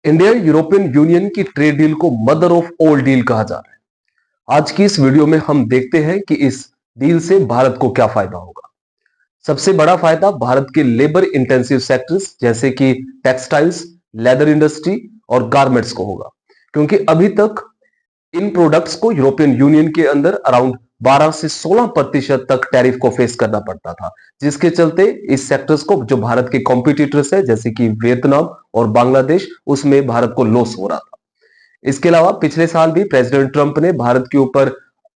India European union की trade deal को mother of all deal कहा जा रहा है। आज की इस वीडियो में हम देखते हैं कि इस डील से भारत को क्या फायदा होगा। सबसे बड़ा फायदा भारत के लेबर इंटेंसिव सेक्टर्स जैसे कि टेक्सटाइल्स, लेदर इंडस्ट्री और गारमेंट्स को होगा, क्योंकि अभी तक इन प्रोडक्ट्स को यूरोपियन यूनियन के अंदर अराउंड 12 से 16% तक टैरिफ को फेस करना पड़ता था, जिसके चलते इस सेक्टर्स को जो भारत के कॉम्पिटिटर्स है जैसे कि वियतनाम और बांग्लादेश, उसमें भारत को लॉस हो रहा था। इसके अलावा पिछले साल भी प्रेसिडेंट ट्रंप ने भारत के ऊपर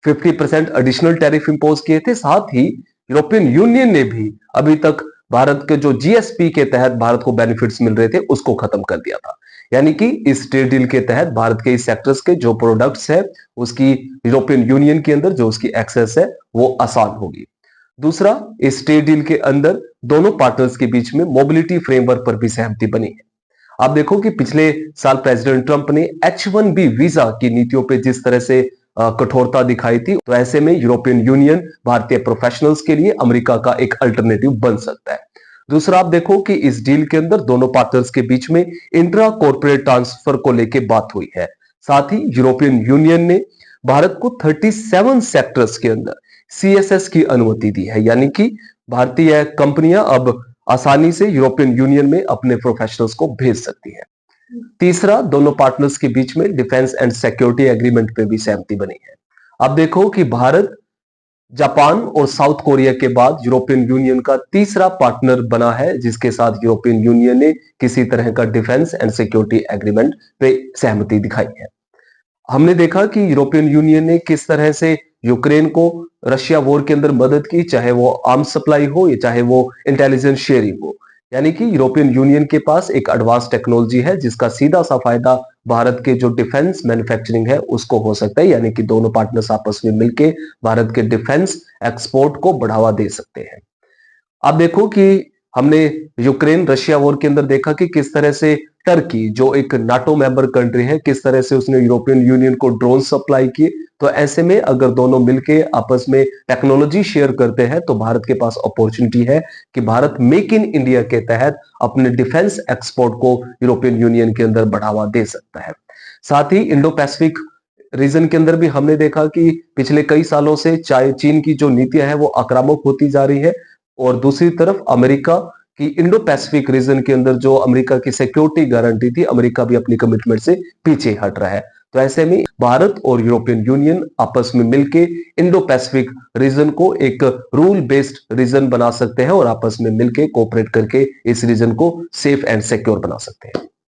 50% एडिशनल टैरिफ इंपोज किए थे। साथ ही यूरोपियन यूनियन ने भी अभी तक भारत के जो जीएसपी के तहत भारत को बेनिफिट्स मिल रहे थे उसको खत्म कर दिया था। यानी कि इस ट्रेड डील के तहत भारत के इस सेक्टर्स के जो प्रोडक्ट्स है उसकी यूरोपियन यूनियन के अंदर जो उसकी एक्सेस है वो आसान होगी। दूसरा, इस ट्रेड डील के अंदर दोनों पार्टनर्स के बीच में मोबिलिटी फ्रेमवर्क पर भी सहमति बनी है। आप देखो कि पिछले साल प्रेसिडेंट ट्रंप ने H1B वीजा की नीतियों पे जिस तरह से कठोरता दिखाई थी, तो ऐसे में यूरोपियन यूनियन भारतीय प्रोफेशनल्स के लिए अमेरिका का एक अल्टरनेटिव बन सकता है। दूसरा, आप देखो कि इस डील के अंदर दोनों पार्टनर्स के बीच में इंट्रा कॉर्पोरेट ट्रांसफर को लेकर बात हुई है। साथ ही यूरोपियन यूनियन ने भारत को 37 सेक्टर्स के अंदर CSS की अनुमति दी है, यानी कि भारतीय कंपनियां अब आसानी से यूरोपियन यूनियन में अपने प्रोफेशनल्स को भेज सकती है। तीसरा, दोनों पार्टनर्स के बीच में डिफेंस एंड सिक्योरिटी एग्रीमेंट पे भी सहमति बनी है। अब देखो कि भारत जापान और साउथ कोरिया के बाद यूरोपियन यूनियन का तीसरा पार्टनर बना है जिसके साथ यूरोपियन यूनियन ने किसी तरह का डिफेंस एंड सिक्योरिटी एग्रीमेंट पे सहमति दिखाई है। हमने देखा कि यूरोपियन यूनियन ने किस तरह से यूक्रेन को रशिया वॉर के अंदर मदद की, चाहे वो आर्म्स सप्लाई हो या चाहे वो इंटेलिजेंस शेयरिंग हो। यानी कि यूरोपियन यूनियन के पास एक एडवांस टेक्नोलॉजी है जिसका सीधा सा फायदा भारत के जो डिफेंस मैन्युफैक्चरिंग है उसको हो सकता है। यानी कि दोनों पार्टनर्स आपस में मिलकर भारत के डिफेंस एक्सपोर्ट को बढ़ावा दे सकते हैं। आप देखो कि हमने यूक्रेन रशिया वॉर के अंदर देखा कि किस तरह से टर्की जो एक नाटो मेंबर कंट्री है, किस तरह से उसने यूरोपियन यूनियन को ड्रोन सप्लाई किए। तो ऐसे में अगर दोनों मिलके आपस में टेक्नोलॉजी शेयर करते हैं तो भारत के पास अपॉर्चुनिटी है कि भारत मेक इन इंडिया के तहत अपने डिफेंस एक्सपोर्ट को यूरोपियन यूनियन के अंदर बढ़ावा दे सकता है। साथ ही इंडो पैसिफिक रीजन के अंदर भी हमने देखा कि पिछले कई सालों से चाहे चीन की जो नीतियां हैं वो आक्रामक होती जा रही है, और दूसरी तरफ अमेरिका की इंडो पैसिफिक रीजन के अंदर जो अमेरिका की सिक्योरिटी गारंटी थी, अमेरिका भी अपनी कमिटमेंट से पीछे हट रहा है। तो ऐसे में भारत और यूरोपियन यूनियन आपस में मिलकर इंडो पैसिफिक रीजन को एक रूल बेस्ड रीजन बना सकते हैं और आपस में मिलकर कोऑपरेट करके इस रीजन को सेफ एंड सिक्योर बना सकते हैं।